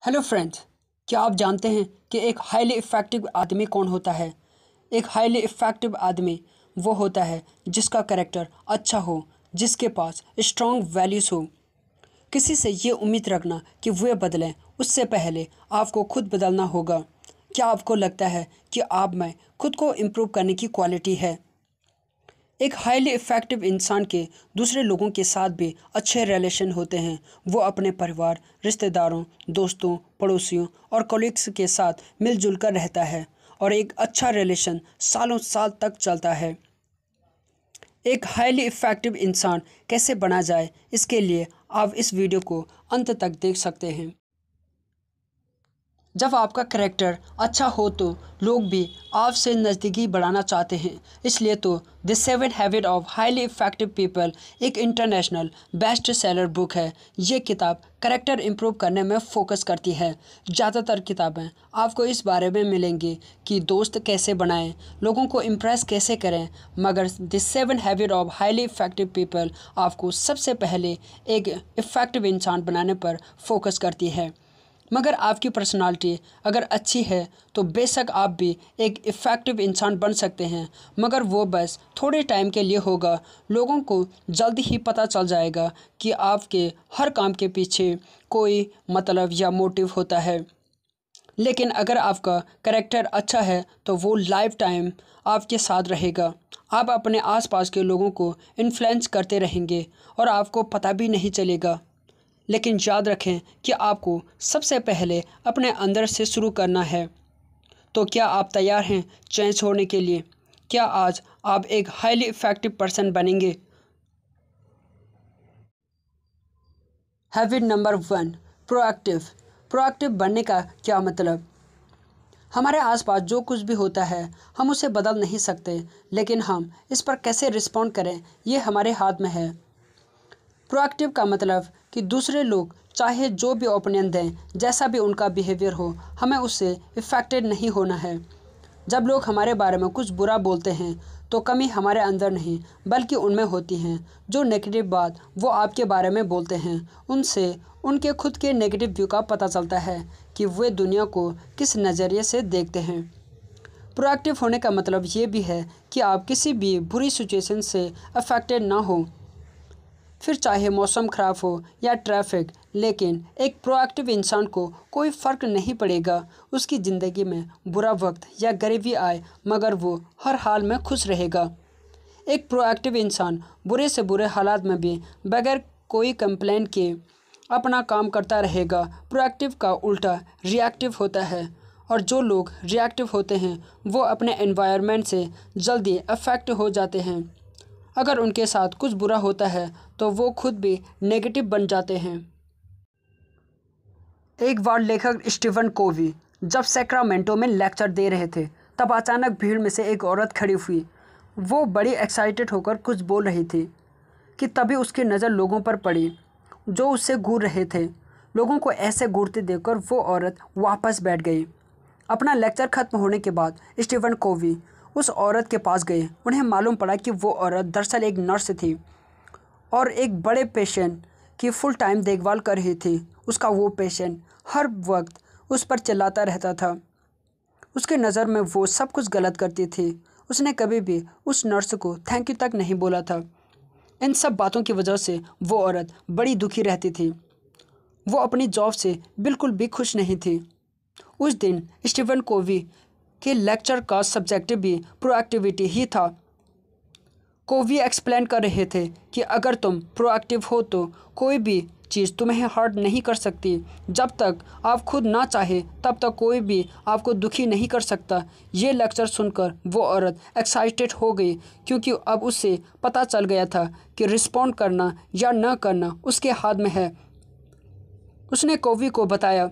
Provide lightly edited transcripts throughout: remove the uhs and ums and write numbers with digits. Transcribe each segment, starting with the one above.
Hello friends, क्या आप जानते हैं कि एक हाईली इफ़ेक्टिव आदमी कौन होता है? एक हाईली इफ़ेक्टिव आदमी वो होता है जिसका कैरेक्टर अच्छा हो, जिसके पास स्ट्रॉन्ग वैल्यूज़ हो। किसी से ये उम्मीद रखना कि वे बदलें, उससे पहले आपको खुद बदलना होगा। क्या आपको लगता है कि आप में खुद को इम्प्रूव करने की क्वालिटी है? एक हाईली इफ़ेक्टिव इंसान के दूसरे लोगों के साथ भी अच्छे रिलेशन होते हैं। वो अपने परिवार, रिश्तेदारों, दोस्तों, पड़ोसियों और कलीग्स के साथ मिलजुल कर रहता है और एक अच्छा रिलेशन सालों साल तक चलता है। एक हाईली इफ़ेक्टिव इंसान कैसे बना जाए, इसके लिए आप इस वीडियो को अंत तक देख सकते हैं। जब आपका करैक्टर अच्छा हो तो लोग भी आपसे नज़दीकी बढ़ाना चाहते हैं। इसलिए तो the 7 habit of highly effective people एक इंटरनेशनल बेस्ट सेलर बुक है। ये किताब करैक्टर इम्प्रूव करने में फ़ोकस करती है। ज़्यादातर किताबें आपको इस बारे में मिलेंगी कि दोस्त कैसे बनाएं, लोगों को इम्प्रेस कैसे करें, मगर the 7 habit of highly effective people आपको सबसे पहले एक इफ़ेक्टिव इंसान बनाने पर फोकस करती है। मगर आपकी पर्सनालिटी अगर अच्छी है तो बेशक आप भी एक इफ़ेक्टिव इंसान बन सकते हैं, मगर वो बस थोड़े टाइम के लिए होगा। लोगों को जल्द ही पता चल जाएगा कि आपके हर काम के पीछे कोई मतलब या मोटिव होता है। लेकिन अगर आपका करैक्टर अच्छा है तो वो लाइफ टाइम आपके साथ रहेगा। आप अपने आसपास के लोगों को इन्फ्लुएंस करते रहेंगे और आपको पता भी नहीं चलेगा। लेकिन याद रखें कि आपको सबसे पहले अपने अंदर से शुरू करना है। तो क्या आप तैयार हैं चेंज होने के लिए? क्या आज आप एक हाईली इफ़ेक्टिव पर्सन बनेंगे? Habit number 1, proactive. प्रोएक्टिव बनने का क्या मतलब? हमारे आसपास जो कुछ भी होता है हम उसे बदल नहीं सकते, लेकिन हम इस पर कैसे रिस्पॉन्ड करें ये हमारे हाथ में है। प्रोएक्टिव का मतलब कि दूसरे लोग चाहे जो भी ओपिनियन दें, जैसा भी उनका बिहेवियर हो, हमें उससे इफ़ेक्टेड नहीं होना है। जब लोग हमारे बारे में कुछ बुरा बोलते हैं तो कमी हमारे अंदर नहीं बल्कि उनमें होती हैं। जो नेगेटिव बात वो आपके बारे में बोलते हैं, उनसे उनके खुद के नेगेटिव व्यू का पता चलता है कि वे दुनिया को किस नज़रिए से देखते हैं। प्रोएक्टिव होने का मतलब ये भी है कि आप किसी भी बुरी सिचुएशन से अफेक्टेड ना हो, फिर चाहे मौसम ख़राब हो या ट्रैफिक। लेकिन एक प्रोएक्टिव इंसान को कोई फ़र्क नहीं पड़ेगा उसकी ज़िंदगी में बुरा वक्त या गरीबी आए, मगर वो हर हाल में खुश रहेगा। एक प्रोएक्टिव इंसान बुरे से बुरे हालात में भी बगैर कोई कंप्लेंट के अपना काम करता रहेगा। प्रोएक्टिव का उल्टा रिएक्टिव होता है, और जो लोग रिएक्टिव होते हैं वो अपने एनवायरनमेंट से जल्दी अफेक्ट हो जाते हैं। अगर उनके साथ कुछ बुरा होता है तो वो खुद भी नेगेटिव बन जाते हैं। एक बार लेखक स्टीवन कोवी जब सैक्रामेंटो में लेक्चर दे रहे थे, तब अचानक भीड़ में से एक औरत खड़ी हुई। वो बड़ी एक्साइटेड होकर कुछ बोल रही थी कि तभी उसकी नज़र लोगों पर पड़ी जो उससे घूर रहे थे। लोगों को ऐसे घूरते देखकर वो औरत वापस बैठ गई। अपना लेक्चर ख़त्म होने के बाद स्टीवन कोवी उस औरत के पास गए। उन्हें मालूम पड़ा कि वो औरत दरअसल एक नर्स थी और एक बड़े पेशेंट की फुल टाइम देखभाल कर रही थी। उसका वो पेशेंट हर वक्त उस पर चिल्लाता रहता था। उसके नज़र में वो सब कुछ गलत करती थी। उसने कभी भी उस नर्स को थैंक यू तक नहीं बोला था। इन सब बातों की वजह से वो औरत बड़ी दुखी रहती थी। वो अपनी जॉब से बिल्कुल भी खुश नहीं थी। उस दिन स्टीवन कोवी के लेक्चर का सब्जेक्ट भी प्रोएक्टिविटी ही था। कोवी एक्सप्लेन कर रहे थे कि अगर तुम प्रोएक्टिव हो तो कोई भी चीज़ तुम्हें हर्ट नहीं कर सकती। जब तक आप खुद ना चाहे तब तक कोई भी आपको दुखी नहीं कर सकता। ये लेक्चर सुनकर वो औरत एक्साइटेड हो गई, क्योंकि अब उससे पता चल गया था कि रिस्पॉन्ड करना या न करना उसके हाथ में है। उसने कोवी को बताया,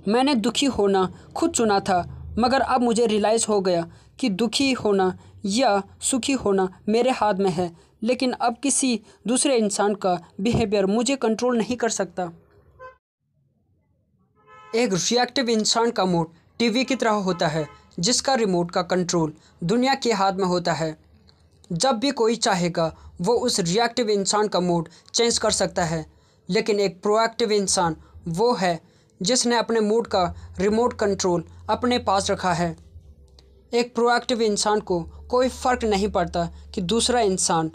मैंने दुखी होना खुद चुना था, मगर अब मुझे रियलाइज़ हो गया कि दुखी होना या सुखी होना मेरे हाथ में है। लेकिन अब किसी दूसरे इंसान का बिहेवियर मुझे कंट्रोल नहीं कर सकता। एक रिएक्टिव इंसान का मूड टीवी की तरह होता है, जिसका रिमोट का कंट्रोल दुनिया के हाथ में होता है। जब भी कोई चाहेगा वो उस रिएक्टिव इंसान का मूड चेंज कर सकता है। लेकिन एक प्रोएक्टिव इंसान वो है जिसने अपने मूड का रिमोट कंट्रोल अपने पास रखा है। एक प्रोएक्टिव इंसान को कोई फ़र्क नहीं पड़ता कि दूसरा इंसान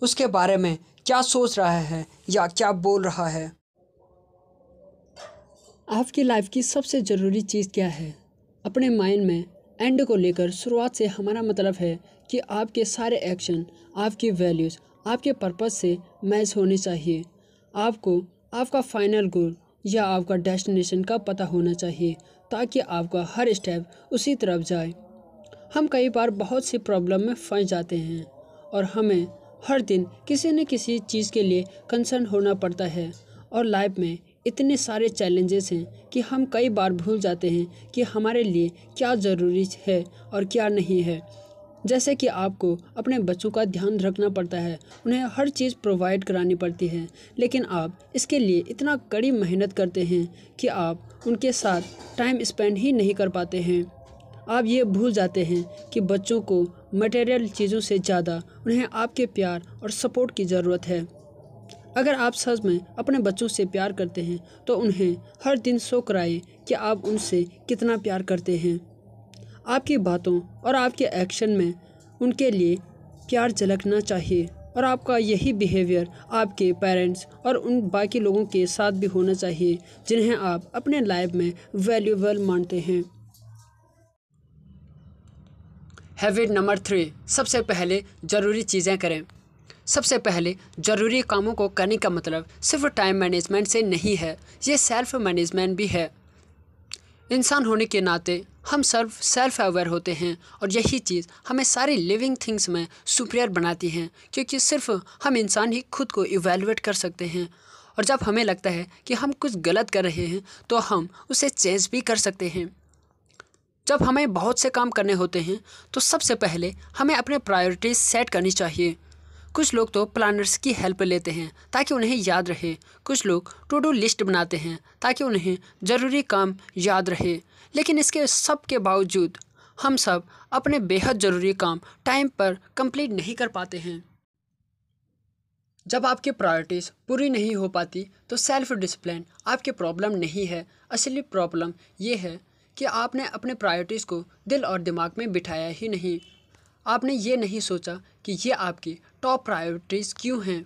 उसके बारे में क्या सोच रहा है या क्या बोल रहा है। आपकी लाइफ की सबसे ज़रूरी चीज़ क्या है? अपने माइंड में एंड को लेकर शुरुआत से हमारा मतलब है कि आपके सारे एक्शन, आपकी वैल्यूज़, आपके पर्पस से मैच होने चाहिए। आपको आपका फाइनल गोल या आपका डेस्टिनेशन का पता होना चाहिए ताकि आपका हर स्टेप उसी तरफ जाए। हम कई बार बहुत सी प्रॉब्लम में फंस जाते हैं और हमें हर दिन किसी न किसी चीज़ के लिए कंसर्न होना पड़ता है और लाइफ में इतने सारे चैलेंजेस हैं कि हम कई बार भूल जाते हैं कि हमारे लिए क्या ज़रूरी है और क्या नहीं है। जैसे कि आपको अपने बच्चों का ध्यान रखना पड़ता है, उन्हें हर चीज़ प्रोवाइड करानी पड़ती है, लेकिन आप इसके लिए इतना कड़ी मेहनत करते हैं कि आप उनके साथ टाइम स्पेंड ही नहीं कर पाते हैं। आप ये भूल जाते हैं कि बच्चों को मटेरियल चीज़ों से ज़्यादा उन्हें आपके प्यार और सपोर्ट की ज़रूरत है। अगर आप सच में अपने बच्चों से प्यार करते हैं तो उन्हें हर दिन शो कराइए कि आप उनसे कितना प्यार करते हैं। आपकी बातों और आपके एक्शन में उनके लिए प्यार झलकना चाहिए और आपका यही बिहेवियर आपके पेरेंट्स और उन बाकी लोगों के साथ भी होना चाहिए जिन्हें आप अपने लाइफ में वैल्यूएबल मानते हैं। हैबिट नंबर 3, सबसे पहले ज़रूरी चीज़ें करें। सबसे पहले ज़रूरी कामों को करने का मतलब सिर्फ टाइम मैनेजमेंट से नहीं है, ये सेल्फ मैनेजमेंट भी है। इंसान होने के नाते हम सेल्फ अवेयर होते हैं और यही चीज़ हमें सारी लिविंग थिंग्स में सुपीरियर बनाती हैं, क्योंकि सिर्फ हम इंसान ही खुद को इवैल्यूएट कर सकते हैं और जब हमें लगता है कि हम कुछ गलत कर रहे हैं तो हम उसे चेंज भी कर सकते हैं। जब हमें बहुत से काम करने होते हैं तो सबसे पहले हमें अपने प्रायोरिटीज़ सेट करनी चाहिए। कुछ लोग तो प्लानर्स की हेल्प लेते हैं ताकि उन्हें याद रहे, कुछ लोग टू डू लिस्ट बनाते हैं ताकि उन्हें ज़रूरी काम याद रहे, लेकिन इसके सब के बावजूद हम सब अपने बेहद ज़रूरी काम टाइम पर कंप्लीट नहीं कर पाते हैं। जब आपकी प्रायोरिटीज़ पूरी नहीं हो पाती तो सेल्फ डिसिप्लिन आपकी प्रॉब्लम नहीं है, असली प्रॉब्लम ये है कि आपने अपने प्रायोरिटीज़ को दिल और दिमाग में बिठाया ही नहीं। आपने ये नहीं सोचा कि ये आपकी टॉप प्रायोरिटीज़ क्यों हैं,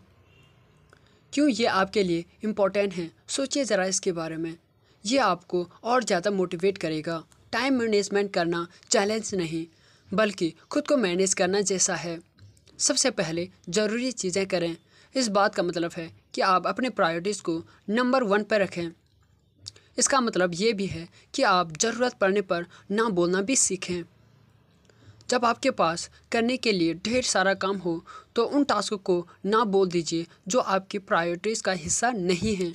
क्यों ये आपके लिए इम्पोर्टेंट हैं। सोचिए ज़रा इसके बारे में, ये आपको और ज़्यादा मोटिवेट करेगा। टाइम मैनेजमेंट करना चैलेंज नहीं बल्कि खुद को मैनेज करना जैसा है। सबसे पहले ज़रूरी चीज़ें करें। इस बात का मतलब है कि आप अपने प्रायोरिटीज़ को नंबर 1 पर रखें। इसका मतलब ये भी है कि आप ज़रूरत पड़ने पर ना बोलना भी सीखें। जब आपके पास करने के लिए ढेर सारा काम हो तो उन टास्कों को ना बोल दीजिए जो आपकी प्रायोरिटीज़ का हिस्सा नहीं हैं।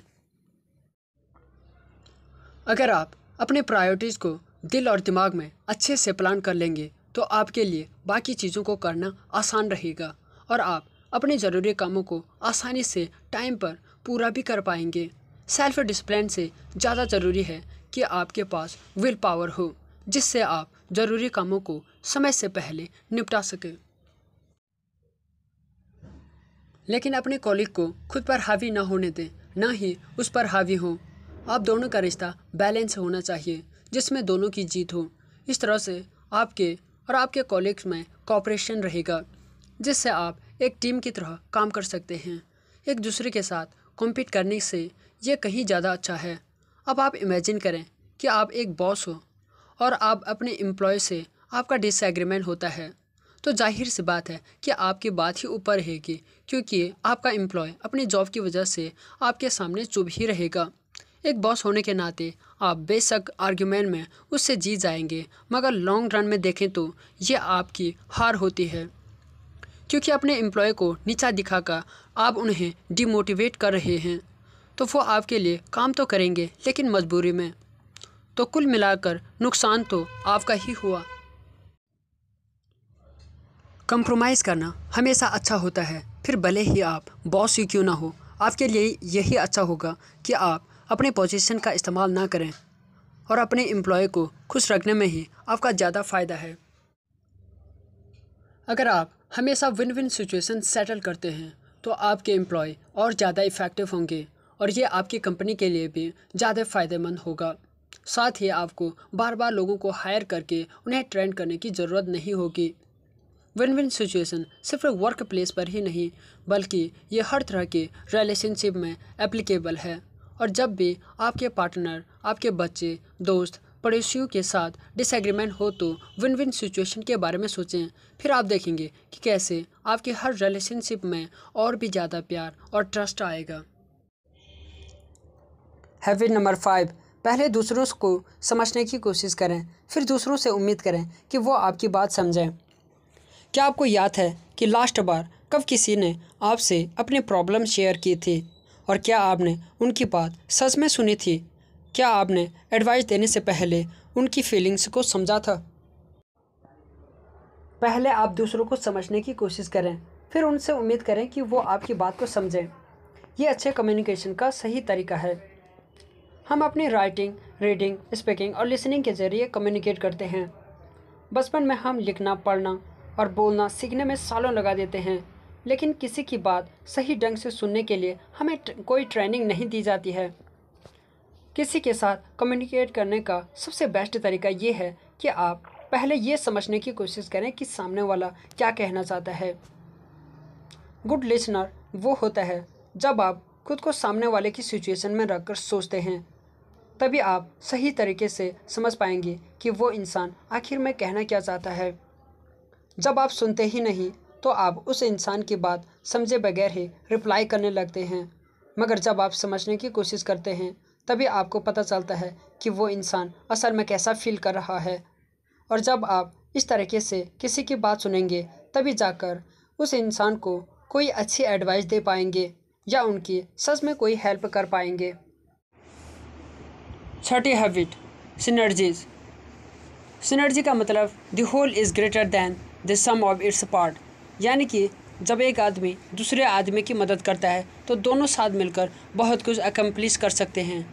अगर आप अपने प्रायोरिटीज़ को दिल और दिमाग में अच्छे से प्लान कर लेंगे तो आपके लिए बाकी चीज़ों को करना आसान रहेगा और आप अपने ज़रूरी कामों को आसानी से टाइम पर पूरा भी कर पाएंगे। सेल्फ डिसिप्लिन से ज़्यादा ज़रूरी है कि आपके पास विल पावर हो जिससे आप ज़रूरी कामों को समय से पहले निपटा सकें। लेकिन अपने कॉलीग को खुद पर हावी ना होने दें, ना ही उस पर हावी हो। आप दोनों का रिश्ता बैलेंस होना चाहिए जिसमें दोनों की जीत हो। इस तरह से आपके और आपके कॉलीग्स में कोऑपरेशन रहेगा जिससे आप एक टीम की तरह काम कर सकते हैं। एक दूसरे के साथ कॉम्पीट करने से ये कहीं ज़्यादा अच्छा है। अब आप इमेजिन करें कि आप एक बॉस हो और आप अपने एम्प्लॉय से आपका डिसएग्रीमेंट होता है, तो जाहिर सी बात है कि आपकी बात ही ऊपर रहेगी क्योंकि आपका एम्प्लॉय अपनी जॉब की वजह से आपके सामने चुप ही रहेगा। एक बॉस होने के नाते आप बेशक आर्ग्यूमेंट में उससे जीत जाएंगे, मगर लॉन्ग रन में देखें तो ये आपकी हार होती है क्योंकि अपने एम्प्लॉय को नीचा दिखाकर आप उन्हें डिमोटिवेट कर रहे हैं। तो वो आपके लिए काम तो करेंगे लेकिन मजबूरी में, तो कुल मिलाकर नुकसान तो आपका ही हुआ। कंप्रोमाइज़ करना हमेशा अच्छा होता है, फिर भले ही आप बॉस ही क्यों ना हो। आपके लिए यही अच्छा होगा कि आप अपने पोजीशन का इस्तेमाल ना करें और अपने एम्प्लॉय को खुश रखने में ही आपका ज़्यादा फ़ायदा है। अगर आप हमेशा विन विन सिचुएशन सेटल करते हैं तो आपके एम्प्लॉय और ज़्यादा इफ़ेक्टिव होंगे और ये आपकी कंपनी के लिए भी ज़्यादा फ़ायदेमंद होगा। साथ ही आपको बार बार लोगों को हायर करके उन्हें ट्रेन करने की ज़रूरत नहीं होगी। विन विन सिचुएशन सिर्फ वर्क प्लेस पर ही नहीं बल्कि ये हर तरह के रिलेशनशिप में एप्लीकेबल है। और जब भी आपके पार्टनर, आपके बच्चे, दोस्त, पड़ोसियों के साथ डिसएग्रीमेंट हो तो विन विन सिचुएशन के बारे में सोचें। फिर आप देखेंगे कि कैसे आपके हर रिलेशनशिप में और भी ज़्यादा प्यार और ट्रस्ट आएगा। हैबिट नंबर 5, पहले दूसरों को समझने की कोशिश करें, फिर दूसरों से उम्मीद करें कि वो आपकी बात समझें। क्या आपको याद है कि लास्ट बार कब किसी ने आपसे अपनी प्रॉब्लम शेयर की थी और क्या आपने उनकी बात सच में सुनी थी? क्या आपने एडवाइस देने से पहले उनकी फीलिंग्स को समझा था? पहले आप दूसरों को समझने की कोशिश करें, फिर उनसे उम्मीद करें कि वो आपकी बात को समझें। ये अच्छे कम्युनिकेशन का सही तरीका है। हम अपनी राइटिंग, रीडिंग, स्पीकिंग और लिसनिंग के ज़रिए कम्युनिकेट करते हैं। बचपन में हम लिखना, पढ़ना और बोलना सीखने में सालों लगा देते हैं, लेकिन किसी की बात सही ढंग से सुनने के लिए हमें कोई ट्रेनिंग नहीं दी जाती है। किसी के साथ कम्युनिकेट करने का सबसे बेस्ट तरीका ये है कि आप पहले ये समझने की कोशिश करें कि सामने वाला क्या कहना चाहता है। गुड लिसनर वो होता है जब आप खुद को सामने वाले की सिचुएशन में रखकर सोचते हैं, तभी आप सही तरीके से समझ पाएंगे कि वो इंसान आखिर में कहना क्या चाहता है। जब आप सुनते ही नहीं तो आप उस इंसान की बात समझे बगैर ही रिप्लाई करने लगते हैं, मगर जब आप समझने की कोशिश करते हैं तभी आपको पता चलता है कि वो इंसान असल में कैसा फील कर रहा है। और जब आप इस तरीके से किसी की बात सुनेंगे तभी जाकर उस इंसान को कोई अच्छी एडवाइस दे पाएंगे या उनकी सच में कोई हेल्प कर पाएंगे। छठी हैबिट, सिनर्जीज। सिनर्जी का मतलब the whole is greater than the sum of its part, यानी कि जब एक आदमी दूसरे आदमी की मदद करता है तो दोनों साथ मिलकर बहुत कुछ अकम्प्लिश कर सकते हैं।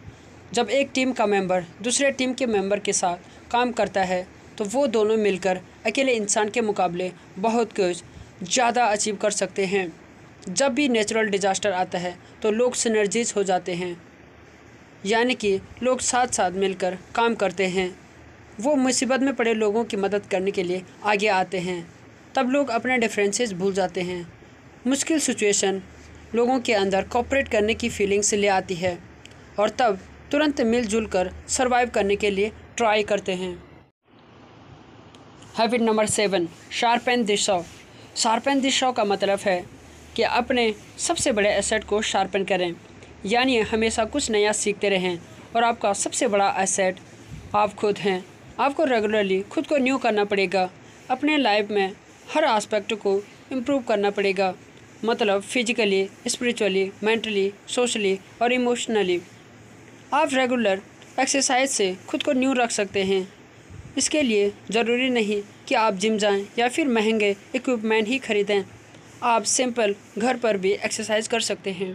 जब एक टीम का मेंबर दूसरे टीम के मेंबर के साथ काम करता है तो वो दोनों मिलकर अकेले इंसान के मुकाबले बहुत कुछ ज़्यादा अचीव कर सकते हैं। जब भी नेचुरल डिज़ास्टर आता है तो लोग सिनर्जीज हो जाते हैं, यानी कि लोग साथ साथ मिलकर काम करते हैं। वो मुसीबत में पड़े लोगों की मदद करने के लिए आगे आते हैं। तब लोग अपने डिफरेंसेस भूल जाते हैं। मुश्किल सिचुएशन लोगों के अंदर कोऑपरेट करने की फीलिंग्स ले आती है और तब तुरंत मिलजुल कर सर्वाइव करने के लिए ट्राई करते हैं। Habit number 7, sharpen the saw. Sharpen the saw का मतलब है कि अपने सबसे बड़े एसेट को शार्पन करें, यानी हमेशा कुछ नया सीखते रहें। और आपका सबसे बड़ा एसेट आप खुद हैं। आपको रेगुलरली खुद को न्यू करना पड़ेगा। अपने लाइफ में हर एस्पेक्ट को इम्प्रूव करना पड़ेगा, मतलब फिजिकली, स्पिरिचुअली, मेंटली, सोशली और इमोशनली। आप रेगुलर एक्सरसाइज से खुद को न्यू रख सकते हैं। इसके लिए ज़रूरी नहीं कि आप जिम जाएं या फिर महंगे इक्विपमेंट ही खरीदें। आप सिंपल घर पर भी एक्सरसाइज कर सकते हैं।